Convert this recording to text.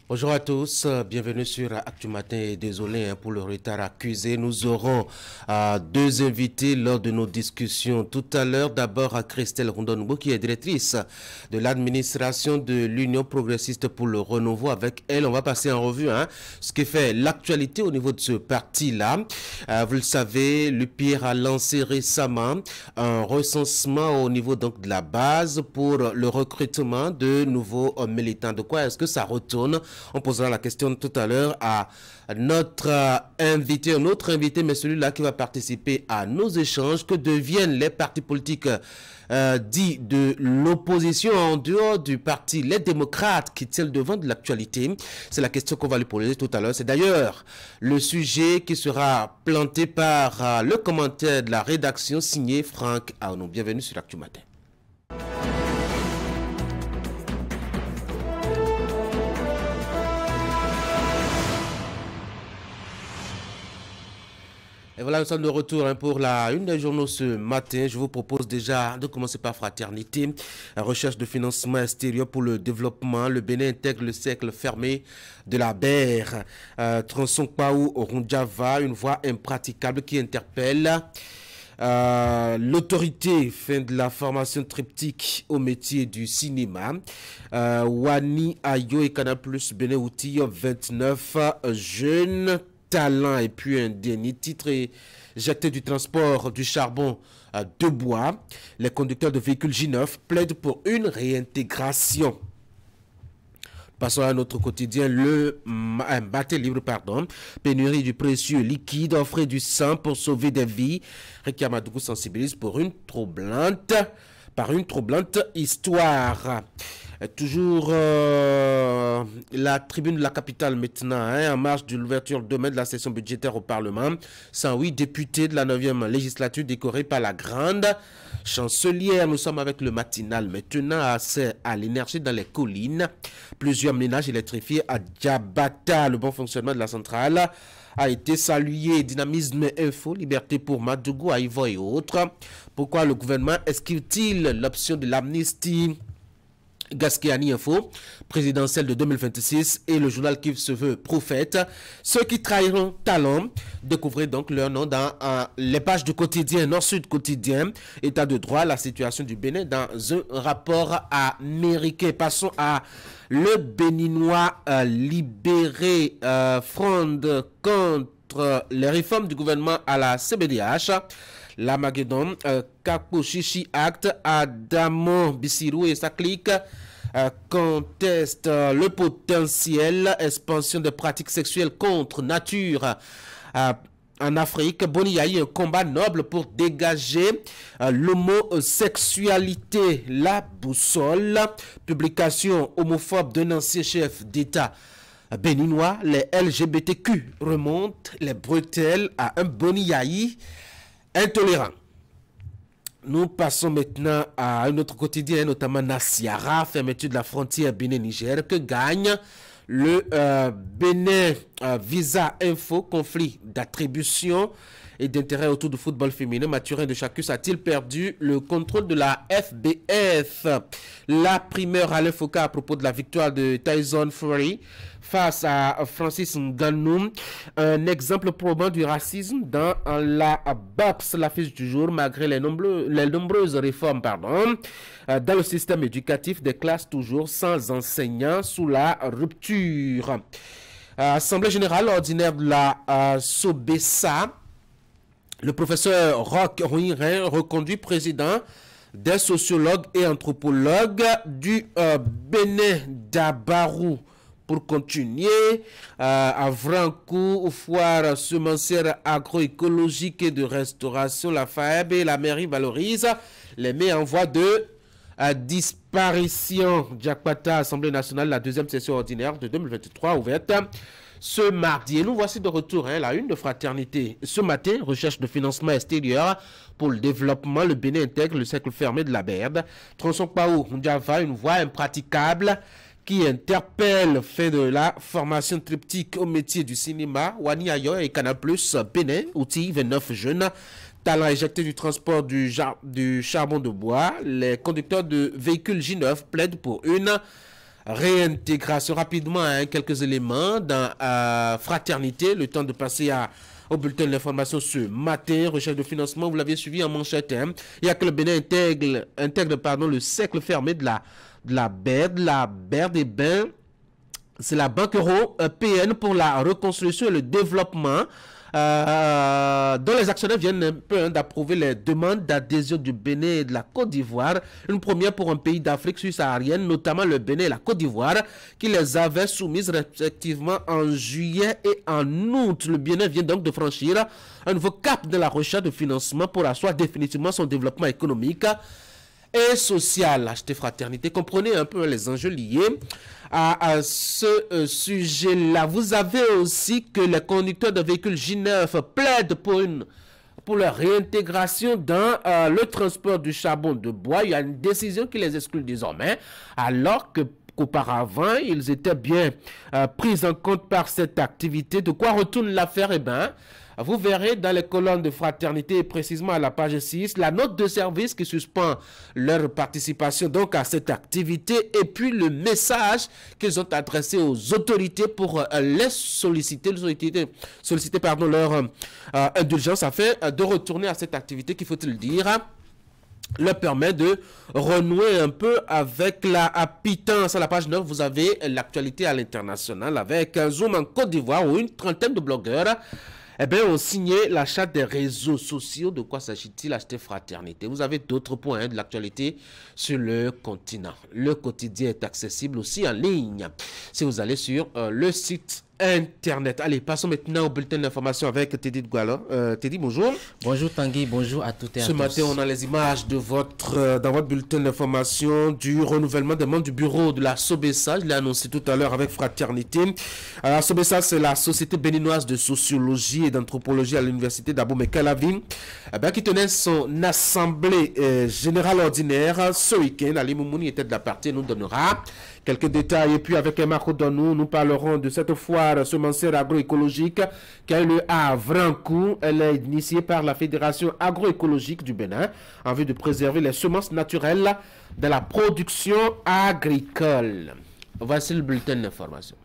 Bonjour à tous, bienvenue sur Actu Matin et désolé pour le retard accusé. Nous aurons deux invités lors de nos discussions tout à l'heure. D'abord à Christelle Rondonoubo qui est directrice de l'administration de l'Union progressiste pour le renouveau. Avec elle, on va passer en revue ce qui fait l'actualité au niveau de ce parti-là. Vous le savez, l'UPR a lancé récemment un recensement au niveau donc de la base pour le recrutement de nouveaux militants. De quoi est-ce que ça retourne? On posera la question tout à l'heure à notre invité, un autre invité, mais celui-là qui va participer à nos échanges. Que deviennent les partis politiques dits de l'opposition en dehors du parti Les Démocrates qui tient le devant de l'actualité? C'est la question qu'on va lui poser tout à l'heure. C'est d'ailleurs le sujet qui sera planté par le commentaire de la rédaction signé Franck Arnaud. Bienvenue sur Actu Matin. Et voilà, nous sommes de retour pour la une des journaux ce matin. Je vous propose déjà de commencer par Fraternité. La recherche de financement extérieur pour le développement. Le Bénin intègre le cercle fermé de la BER. Tronçon Paou Rundjava, une voie impraticable qui interpelle. L'autorité fin de la formation triptyque au métier du cinéma. Wani Ayo et Canal Plus Bénin Outil 29 jeunes talents et puis un dernier titre éjecté du transport du charbon de bois. Les conducteurs de véhicules J9 plaident pour une réintégration. Passons à notre quotidien, le Matin Libre, pénurie du précieux liquide, offrir du sang pour sauver des vies. Ricky Amadougou sensibilise par une troublante histoire. Toujours la tribune de la capitale maintenant, en marge de l'ouverture demain de la session budgétaire au Parlement. 108 députés de la 9e législature décorés par la grande chancelière. Nous sommes avec le matinal maintenant, accès à l'énergie dans les collines. Plusieurs ménages électrifiés à Diabata. Le bon fonctionnement de la centrale a été salué. Dynamisme info, liberté pour Madougou, Aïvo et autres. Pourquoi le gouvernement esquive-t-il l'option de l'amnistie? Gaskéani Info, présidentielle de 2026 et le journal qui se veut prophète. Ceux qui trahiront talent, découvrez donc leur nom dans les pages du quotidien Nord-Sud quotidien, état de droit, la situation du Bénin dans un rapport américain. Passons à le Béninois libéré, fronde contre les réformes du gouvernement à la CBDH. L'Armageddon, Kaposhishi Act, Adamo Bissirou et sa clique contestent le potentiel expansion des pratiques sexuelles contre nature en Afrique. Boniaï, un combat noble pour dégager l'homosexualité. La boussole, publication homophobe d'un ancien chef d'État béninois. Les LGBTQ remontent les bretelles à un Boniaï intolérant. Nous passons maintenant à un autre quotidien, notamment Nasiara, fermeture de la frontière Bénin-Niger, que gagne le Bénin Visa Info, conflit d'attribution et d'intérêt autour du football féminin. Mathurin de Chacus a-t-il perdu le contrôle de la FBF? La primeur Alain Foucault à propos de la victoire de Tyson Fury face à Francis Ngannou. Un exemple probant du racisme dans la BAPS, l'affiche du jour, malgré les nombreuses réformes dans le système éducatif, des classes toujours sans enseignants sous la rupture. Assemblée générale ordinaire de la SOBESA. Le professeur Roch Rouirin, reconduit président des sociologues et anthropologues du Bénin d'Abarou. Pour continuer, à Vrancou, foire semencière agroécologique et de restauration, la FAEB et la mairie valorise les mets en voie de disparition. Diakpata, Assemblée nationale, la deuxième session ordinaire de 2023 ouverte ce mardi. Et nous voici de retour, la une de Fraternité. Ce matin, recherche de financement extérieur pour le développement. Le Bénin intègre le cercle fermé de la BERD. Tronçon Paou Rundjava, une voie impraticable qui interpelle fait de la formation triptyque au métier du cinéma. Wani Ayo et Canal Plus Bénin, outil 29 jeunes. Talent éjecté du transport du charbon de bois. Les conducteurs de véhicules J9 plaident pour une réintégration. Rapidement, hein, quelques éléments dans Fraternité, le temps de passer au bulletin de l'information ce matin. Recherche de financement, vous l'avez suivi en manchette. Hein. Il y a que le Bénin intègre le cercle fermé de la BER des Bains. C'est la Banque européenne pour la reconstruction et le développement, dont les actionnaires viennent un peu d'approuver les demandes d'adhésion du Bénin et de la Côte d'Ivoire. Une première pour un pays d'Afrique subsaharienne, notamment le Bénin et la Côte d'Ivoire, qui les avaient soumises respectivement en juillet et en août. Le Bénin vient donc de franchir un nouveau cap de la recherche de financement pour asseoir définitivement son développement économique et social. Acheter Fraternité, comprenez un peu les enjeux liés à ce sujet-là. Vous avez aussi que les conducteurs de véhicules J9 plaident pour leur réintégration dans le transport du charbon de bois. Il y a une décision qui les exclut désormais, alors qu'auparavant, ils étaient bien pris en compte par cette activité. De quoi retourne l'affaire? Eh bien, vous verrez dans les colonnes de Fraternité, et précisément à la page 6, la note de service qui suspend leur participation donc à cette activité, et puis le message qu'ils ont adressé aux autorités pour les solliciter leur indulgence afin de retourner à cette activité qui, faut-il dire, leur permet de renouer un peu avec la pitance. À la page 9, vous avez l'actualité à l'international avec un zoom en Côte d'Ivoire où une trentaine de blogueurs ont signé la charte des réseaux sociaux. De quoi s'agit-il? Acheter Fraternité. Vous avez d'autres points de l'actualité sur le continent. Le quotidien est accessible aussi en ligne si vous allez sur le site Internet. Allez, passons maintenant au bulletin d'information avec Teddy Douala. Teddy, bonjour. Bonjour Tanguy, bonjour à toutes et à tous. Ce matin, on a les images de dans votre bulletin d'information du renouvellement des membres du bureau de la SOBESA. Je l'ai annoncé tout à l'heure avec Fraternité. La SOBESA, c'est la Société béninoise de sociologie et d'anthropologie à l'université d'Abomey-Calavi, qui tenait son assemblée générale ordinaire ce week-end. Ali Moumouni était de la partie, nous donnera quelques détails. Et puis avec Marco Donou, nous parlerons de cette foire semencière agroécologique qui a eu lieu à Vrancou. Elle est initiée par la Fédération agroécologique du Bénin en vue de préserver les semences naturelles de la production agricole. Voici le bulletin d'information.